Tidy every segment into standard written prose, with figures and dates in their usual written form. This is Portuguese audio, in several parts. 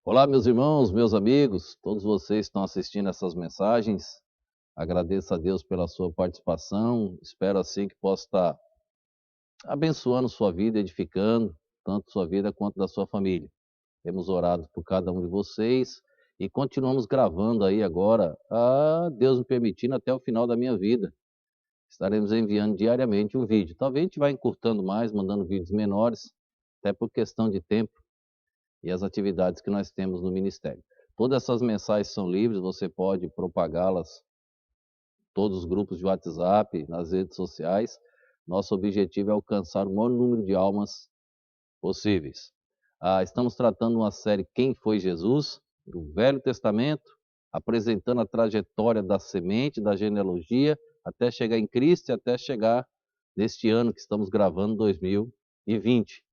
Olá, meus irmãos, meus amigos, todos vocês que estão assistindo essas mensagens. Agradeço a Deus pela sua participação. Espero assim que possa estar abençoando sua vida, edificando tanto sua vida quanto da sua família. Temos orado por cada um de vocês e continuamos gravando aí agora, Deus me permitindo, até o final da minha vida. Estaremos enviando diariamente um vídeo. Talvez a gente vá encurtando mais, mandando vídeos menores, até por questão de tempo e as atividades que nós temos no ministério. Todas essas mensagens são livres, você pode propagá-las em todos os grupos de WhatsApp, nas redes sociais. Nosso objetivo é alcançar o maior número de almas possíveis. Estamos tratando uma série Quem foi Jesus, do Velho Testamento, apresentando a trajetória da semente, da genealogia, até chegar em Cristo e até chegar neste ano que estamos gravando, 2020.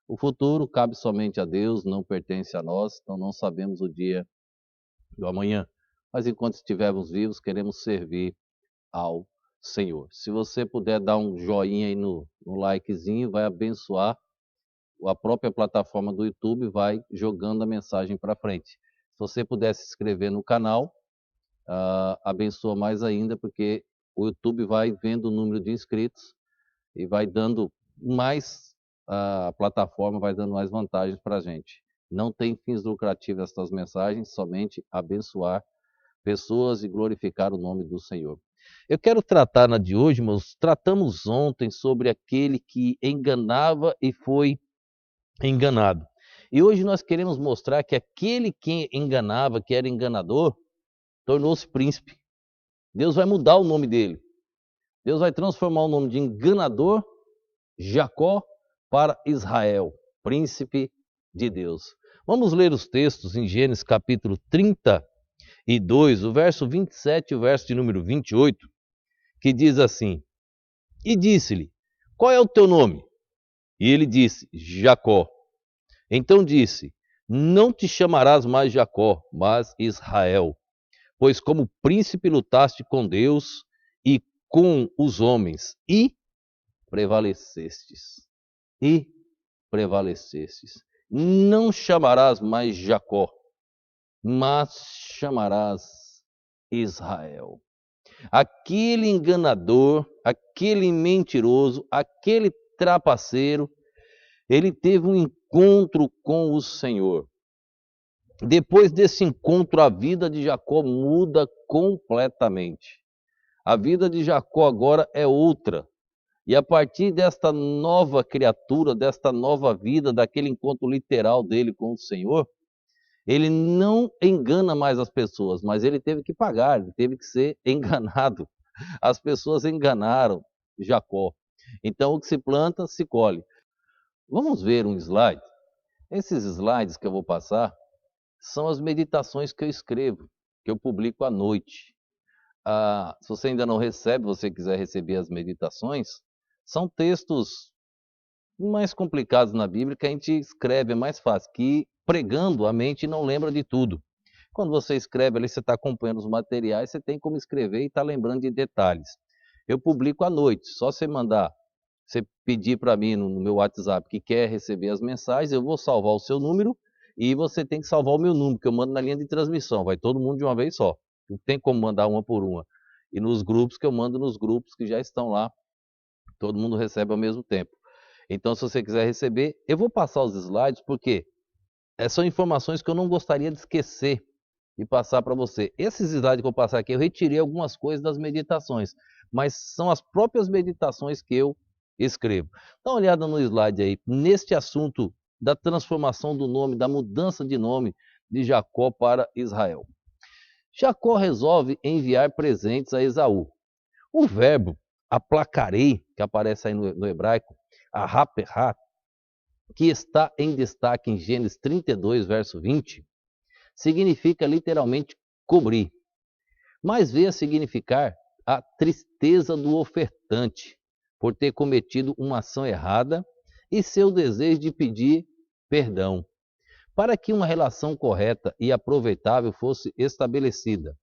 O futuro cabe somente a Deus, não pertence a nós, então não sabemos o dia do amanhã. Mas enquanto estivermos vivos, queremos servir ao Senhor. Se você puder dar um joinha aí no likezinho, vai abençoar. A própria plataforma do YouTube vai jogando a mensagem para frente. Se você puder se inscrever no canal, abençoa mais ainda, porque o YouTube vai vendo o número de inscritos e vai dando mais, a plataforma vai dando mais vantagens para a gente. Não tem fins lucrativos estas mensagens, somente abençoar pessoas e glorificar o nome do Senhor. Eu quero tratar na de hoje, irmãos, tratamos ontem sobre aquele que enganava e foi enganado. E hoje nós queremos mostrar que aquele que enganava, que era enganador, tornou-se príncipe. Deus vai mudar o nome dele. Deus vai transformar o nome de enganador, Jacó, para Israel, príncipe de Deus. Vamos ler os textos em Gênesis capítulo 32, o verso 27 e o verso de número 28, que diz assim: E disse-lhe, qual é o teu nome? E ele disse, Jacó. Então disse, não te chamarás mais Jacó, mas Israel, pois como príncipe lutaste com Deus e com os homens, e prevalecestes. E prevalecestes. Não chamarás mais Jacó, mas chamarás Israel. Aquele enganador, aquele mentiroso, aquele trapaceiro, ele teve um encontro com o Senhor. Depois desse encontro, a vida de Jacó muda completamente. A vida de Jacó agora é outra. E a partir desta nova criatura, desta nova vida, daquele encontro literal dele com o Senhor, ele não engana mais as pessoas, mas ele teve que pagar, ele teve que ser enganado. As pessoas enganaram Jacó. Então, o que se planta, se colhe. Vamos ver um slide. Esses slides que eu vou passar são as meditações que eu escrevo, que eu publico à noite. Se você ainda não recebe, você quiser receber as meditações, são textos mais complicados na Bíblia que a gente escreve, é mais fácil, que pregando a mente não lembra de tudo. Quando você escreve ali, você está acompanhando os materiais, você tem como escrever e está lembrando de detalhes. Eu publico à noite, só você mandar, você pedir para mim no meu WhatsApp que quer receber as mensagens, eu vou salvar o seu número e você tem que salvar o meu número, que eu mando na linha de transmissão, vai todo mundo de uma vez só. Não tem como mandar uma por uma. E nos grupos que eu mando, nos grupos que já estão lá, todo mundo recebe ao mesmo tempo. Então, se você quiser receber, eu vou passar os slides, porque são informações que eu não gostaria de esquecer de passar para você. Esses slides que eu vou passar aqui, eu retirei algumas coisas das meditações, mas são as próprias meditações que eu escrevo. Dá uma olhada no slide aí, neste assunto da transformação do nome, da mudança de nome de Jacó para Israel. Jacó resolve enviar presentes a Esaú. O verbo aplacarei, que aparece aí no hebraico, ahaperá, que está em destaque em Gênesis 32, verso 20, significa literalmente cobrir, mas veio a significar a tristeza do ofertante por ter cometido uma ação errada e seu desejo de pedir perdão, para que uma relação correta e aproveitável fosse estabelecida.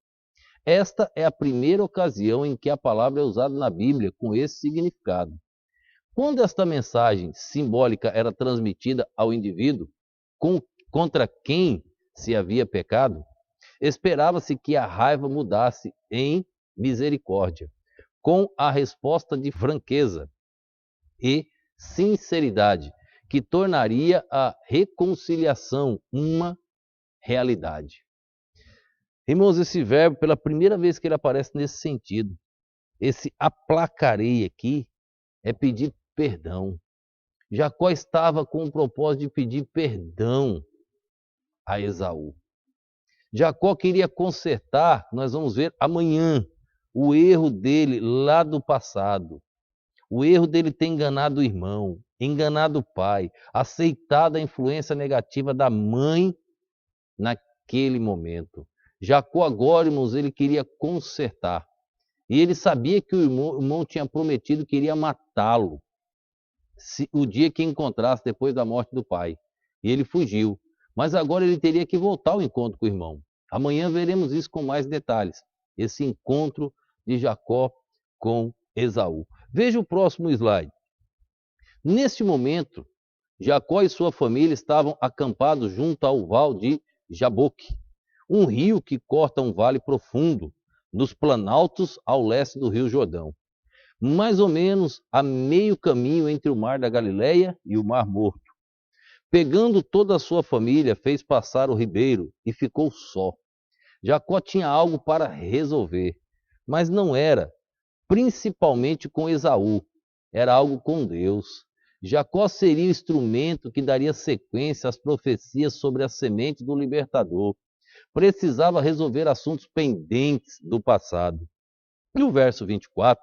Esta é a primeira ocasião em que a palavra é usada na Bíblia com esse significado. Quando esta mensagem simbólica era transmitida ao indivíduo contra quem se havia pecado, esperava-se que a raiva mudasse em misericórdia, com a resposta de franqueza e sinceridade, que tornaria a reconciliação uma realidade. Irmãos, esse verbo, pela primeira vez que ele aparece nesse sentido, esse aplacarei aqui, é pedir perdão. Jacó estava com o propósito de pedir perdão a Esaú. Jacó queria consertar, nós vamos ver amanhã, o erro dele lá do passado. O erro dele ter enganado o irmão, enganado o pai, aceitado a influência negativa da mãe naquele momento. Jacó agora, irmãos, ele queria consertar. E ele sabia que o irmão tinha prometido que iria matá-lo o dia que encontrasse depois da morte do pai. E ele fugiu. Mas agora ele teria que voltar ao encontro com o irmão. Amanhã veremos isso com mais detalhes. Esse encontro de Jacó com Esaú. Veja o próximo slide. Neste momento, Jacó e sua família estavam acampados junto ao val de Jaboque, um rio que corta um vale profundo nos planaltos ao leste do rio Jordão, mais ou menos a meio caminho entre o mar da Galileia e o Mar Morto. Pegando toda a sua família, fez passar o ribeiro e ficou só. Jacó tinha algo para resolver, mas não era principalmente com Esaú, era algo com Deus. Jacó seria o instrumento que daria sequência às profecias sobre a semente do libertador. Precisava resolver assuntos pendentes do passado. E o verso 24,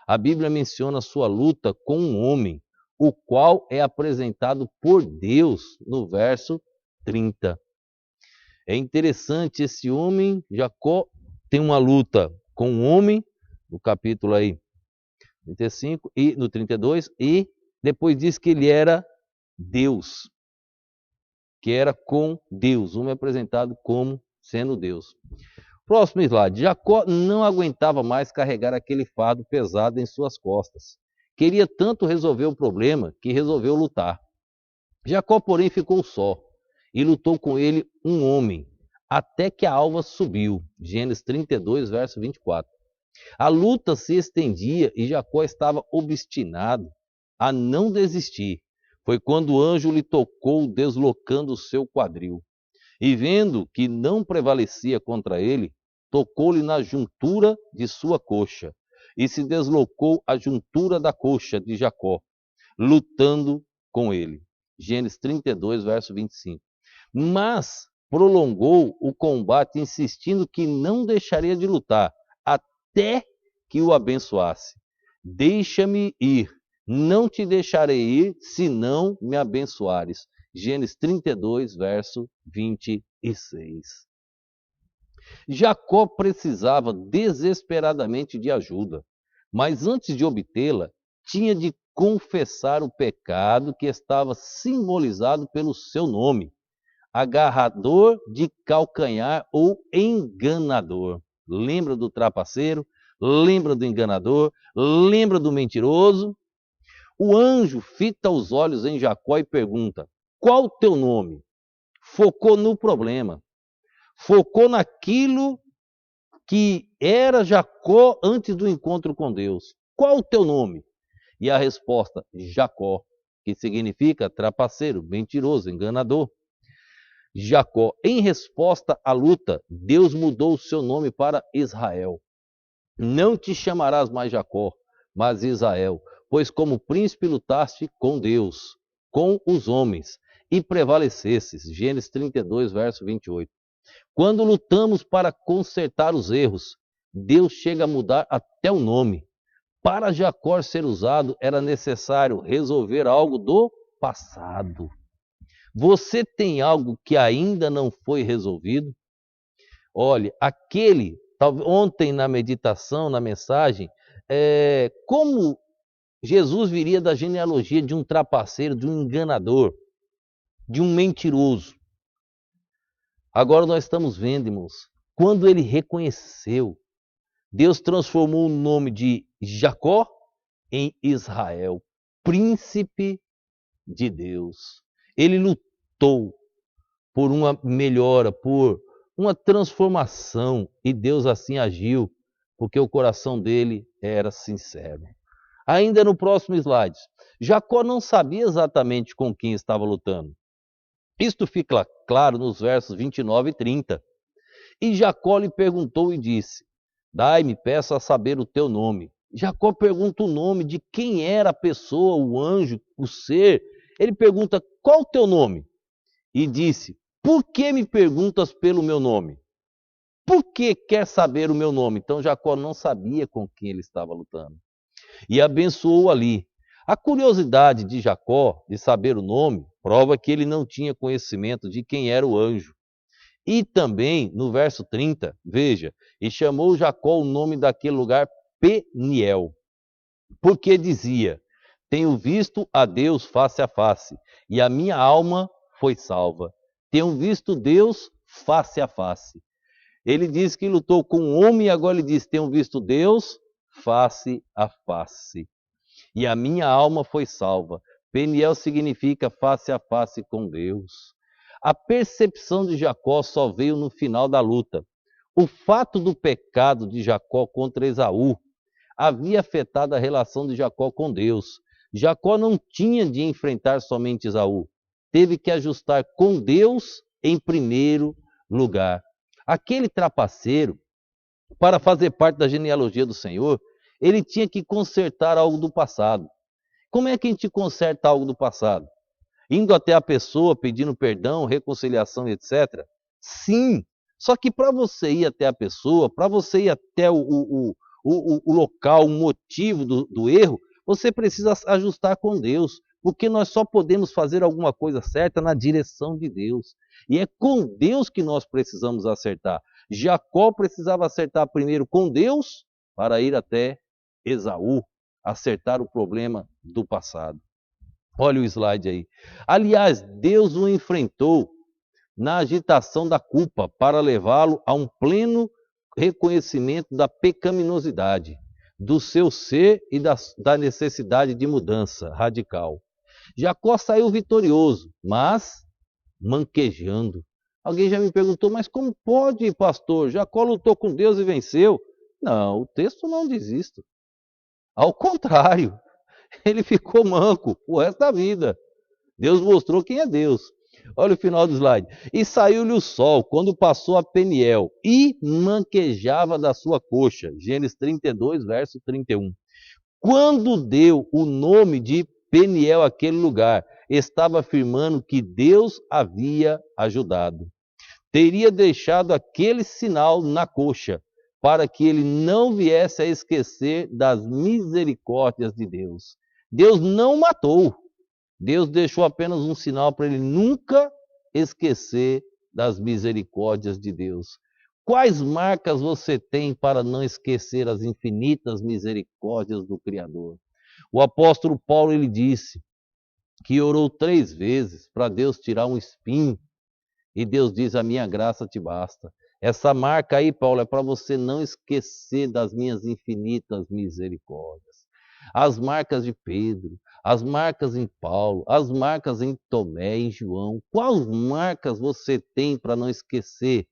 a Bíblia menciona sua luta com um homem, o qual é apresentado por Deus no verso 30. É interessante, esse homem, Jacó, tem uma luta com um homem, no capítulo aí 35 e no 32, e depois diz que ele era Deus, que era com Deus. Um é apresentado como sendo Deus. Próximo slide. Jacó não aguentava mais carregar aquele fardo pesado em suas costas. Queria tanto resolver o problema que resolveu lutar. Jacó, porém, ficou só e lutou com ele um homem, até que a alva subiu. Gênesis 32, verso 24. A luta se estendia e Jacó estava obstinado a não desistir. Foi quando o anjo lhe tocou, deslocando o seu quadril. E vendo que não prevalecia contra ele, tocou-lhe na juntura de sua coxa, e se deslocou a juntura da coxa de Jacó, lutando com ele. Gênesis 32, verso 25. Mas prolongou o combate, insistindo que não deixaria de lutar, até que o abençoasse. Deixa-me ir, não te deixarei ir, se não me abençoares. Gênesis 32, verso 26. Jacó precisava desesperadamente de ajuda, mas antes de obtê-la, tinha de confessar o pecado que estava simbolizado pelo seu nome, agarrador de calcanhar ou enganador. Lembra do trapaceiro? Lembra do enganador? Lembra do mentiroso? O anjo fita os olhos em Jacó e pergunta: qual o teu nome? Focou no problema. Focou naquilo que era Jacó antes do encontro com Deus. Qual o teu nome? E a resposta: Jacó, que significa trapaceiro, mentiroso, enganador. Jacó, em resposta à luta, Deus mudou o seu nome para Israel. Não te chamarás mais Jacó, mas Israel, pois como príncipe lutaste com Deus, com os homens, e prevalecesses. Gênesis 32, verso 28. Quando lutamos para consertar os erros, Deus chega a mudar até o nome. Para Jacó ser usado, era necessário resolver algo do passado. Você tem algo que ainda não foi resolvido? Olha, ontem na meditação, na mensagem, como Jesus viria da genealogia de um trapaceiro, de um enganador, de um mentiroso. Agora nós estamos vendo, irmãos, quando ele reconheceu, Deus transformou o nome de Jacó em Israel, príncipe de Deus. Ele lutou por uma melhora, por uma transformação, e Deus assim agiu, porque o coração dele era sincero. Ainda no próximo slide, Jacó não sabia exatamente com quem estava lutando. Isto fica claro nos versos 29 e 30. E Jacó lhe perguntou e disse: Dai-me, peço a saber o teu nome. Jacó pergunta o nome de quem era a pessoa, o anjo, o ser. Ele pergunta: qual o teu nome? E disse: por que me perguntas pelo meu nome? Por que quer saber o meu nome? Então Jacó não sabia com quem ele estava lutando. E abençoou ali. A curiosidade de Jacó de saber o nome prova que ele não tinha conhecimento de quem era o anjo. E também, no verso 30, veja, e chamou Jacó o nome daquele lugar Peniel, porque dizia: tenho visto a Deus face a face, e a minha alma foi salva. Tenho visto Deus face a face. Ele diz que lutou com um homem, e agora ele diz: tenho visto Deus face a face, e a minha alma foi salva. Peniel significa face a face com Deus. A percepção de Jacó só veio no final da luta. O fato do pecado de Jacó contra Esaú havia afetado a relação de Jacó com Deus. Jacó não tinha de enfrentar somente Esaú. Teve que ajustar com Deus em primeiro lugar. Aquele trapaceiro, para fazer parte da genealogia do Senhor, ele tinha que consertar algo do passado. Como é que a gente conserta algo do passado? Indo até a pessoa, pedindo perdão, reconciliação, etc. Sim, só que para você ir até a pessoa, para você ir até o local, o motivo do erro, você precisa ajustar com Deus, porque nós só podemos fazer alguma coisa certa na direção de Deus. E é com Deus que nós precisamos acertar. Jacó precisava acertar primeiro com Deus para ir até Esaú, acertar o problema do passado. Olha o slide aí. Aliás, Deus o enfrentou na agitação da culpa para levá-lo a um pleno reconhecimento da pecaminosidade, do seu ser e da necessidade de mudança radical. Jacó saiu vitorioso, mas manquejando. Alguém já me perguntou, mas como pode, pastor? Jacó lutou com Deus e venceu. Não, o texto não diz isto. Ao contrário, ele ficou manco o resto da vida. Deus mostrou quem é Deus. Olha o final do slide. E saiu-lhe o sol quando passou a Peniel e manquejava da sua coxa. Gênesis 32, verso 31. Quando deu o nome de Peniel àquele lugar, estava afirmando que Deus havia ajudado. Teria deixado aquele sinal na coxa, para que ele não viesse a esquecer das misericórdias de Deus. Deus não matou. Deus deixou apenas um sinal para ele nunca esquecer das misericórdias de Deus. Quais marcas você tem para não esquecer as infinitas misericórdias do Criador? O apóstolo Paulo, ele disse que orou 3 vezes para Deus tirar um espinho, e Deus diz: a minha graça te basta. Essa marca aí, Paulo, é para você não esquecer das minhas infinitas misericórdias. As marcas de Pedro, as marcas em Paulo, as marcas em Tomé, em João. Quais marcas você tem para não esquecer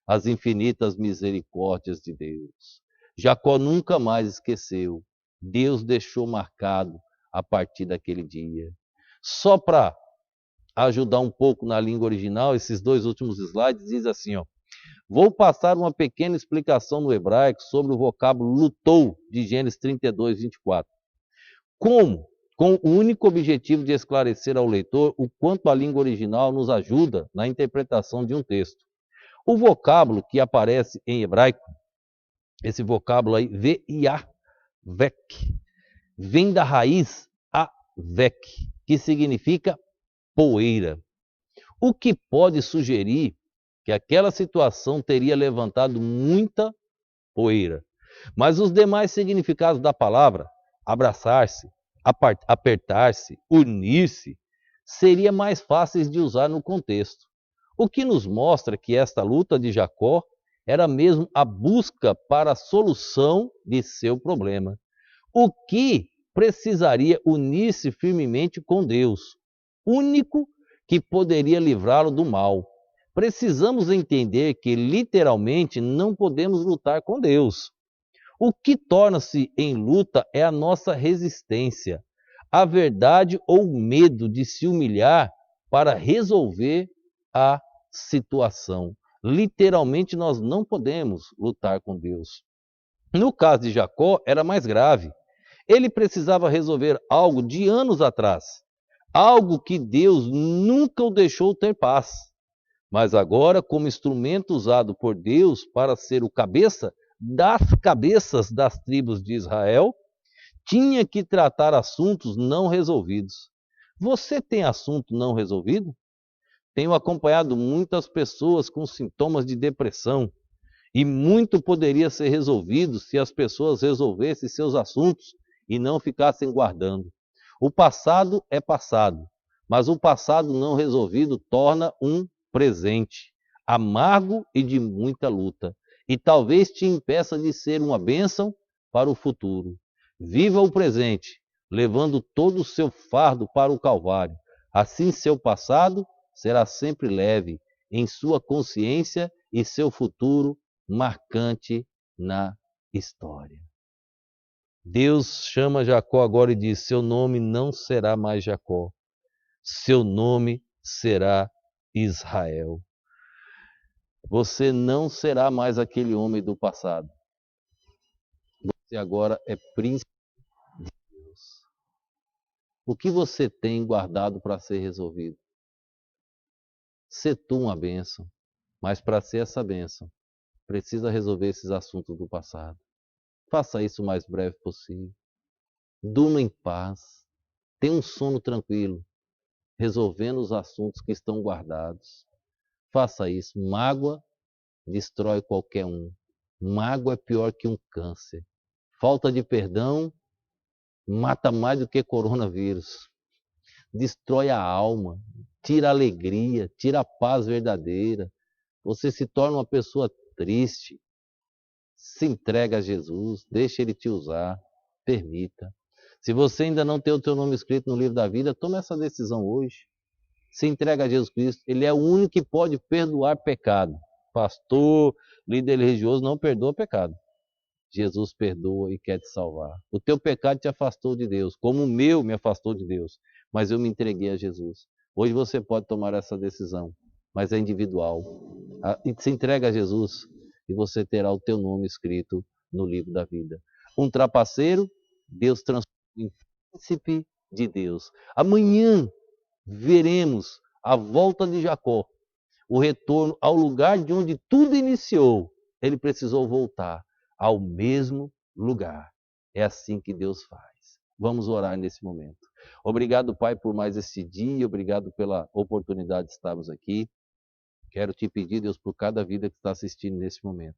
as infinitas misericórdias de Deus? Jacó nunca mais esqueceu. Deus deixou marcado a partir daquele dia. Só para ajudar um pouco na língua original, esses 2 últimos slides diz assim, ó: vou passar uma pequena explicação no hebraico sobre o vocábulo lutou, de Gênesis 32, 24. Como? Com o único objetivo de esclarecer ao leitor o quanto a língua original nos ajuda na interpretação de um texto. O vocábulo que aparece em hebraico, esse vocábulo aí, veiá, vek, vem da raiz avek, que significa poeira. O que pode sugerir que aquela situação teria levantado muita poeira. Mas os demais significados da palavra, abraçar-se, apertar-se, unir-se, seria mais fáceis de usar no contexto. O que nos mostra que esta luta de Jacó era mesmo a busca para a solução de seu problema. O que precisaria unir-se firmemente com Deus, único que poderia livrá-lo do mal. Precisamos entender que literalmente não podemos lutar com Deus. O que torna-se em luta é a nossa resistência, a verdade ou o medo de se humilhar para resolver a situação. Literalmente, nós não podemos lutar com Deus. No caso de Jacó, era mais grave. Ele precisava resolver algo de anos atrás, algo que Deus nunca o deixou ter paz. Mas agora, como instrumento usado por Deus para ser o cabeça das cabeças das tribos de Israel, tinha que tratar assuntos não resolvidos. Você tem assunto não resolvido? Tenho acompanhado muitas pessoas com sintomas de depressão, e muito poderia ser resolvido se as pessoas resolvessem seus assuntos e não ficassem guardando. O passado é passado, mas o passado não resolvido torna um presente, amargo e de muita luta, e talvez te impeça de ser uma bênção para o futuro. Viva o presente, levando todo o seu fardo para o Calvário. Assim, seu passado será sempre leve em sua consciência e seu futuro marcante na história. Deus chama Jacó agora e diz: seu nome não será mais Jacó, seu nome será Israel. Você não será mais aquele homem do passado. Você agora é príncipe de Deus. O que você tem guardado para ser resolvido? Ser tu uma bênção, mas para ser essa bênção, precisa resolver esses assuntos do passado. Faça isso o mais breve possível. Durma em paz. Tenha um sono tranquilo, resolvendo os assuntos que estão guardados. Faça isso. Mágoa destrói qualquer um. Mágoa é pior que um câncer. Falta de perdão mata mais do que coronavírus. Destrói a alma, tira a alegria, tira a paz verdadeira. Você se torna uma pessoa triste. Se entrega a Jesus, deixa Ele te usar, permita. Se você ainda não tem o teu nome escrito no livro da vida, tome essa decisão hoje. Se entrega a Jesus Cristo, Ele é o único que pode perdoar pecado. Pastor, líder religioso não perdoa pecado. Jesus perdoa e quer te salvar. O teu pecado te afastou de Deus, como o meu me afastou de Deus, mas eu me entreguei a Jesus. Hoje você pode tomar essa decisão, mas é individual. Se entrega a Jesus e você terá o teu nome escrito no livro da vida. Um trapaceiro, Deus transforma em príncipe de Deus. Amanhã veremos a volta de Jacó, o retorno ao lugar de onde tudo iniciou. Ele precisou voltar ao mesmo lugar. É assim que Deus faz. Vamos orar nesse momento. Obrigado, Pai, por mais esse dia. Obrigado pela oportunidade de estarmos aqui. Quero te pedir, Deus, por cada vida que está assistindo nesse momento,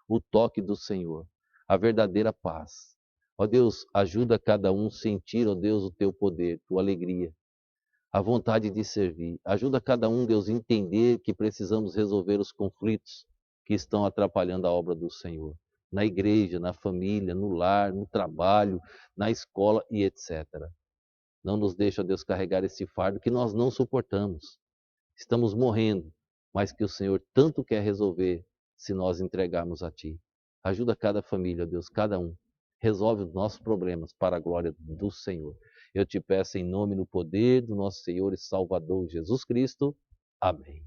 o toque do Senhor, a verdadeira paz. Ó Deus, ajuda cada um a sentir, ó Deus, o teu poder, tua alegria, a vontade de servir. Ajuda cada um, Deus, a entender que precisamos resolver os conflitos que estão atrapalhando a obra do Senhor. Na igreja, na família, no lar, no trabalho, na escola e etc. Não nos deixa, Deus, carregar esse fardo que nós não suportamos. Estamos morrendo, mas que o Senhor tanto quer resolver se nós entregarmos a Ti. Ajuda cada família, Deus, cada um. Resolve os nossos problemas para a glória do Senhor. Eu te peço em nome e no poder do nosso Senhor e Salvador Jesus Cristo. Amém.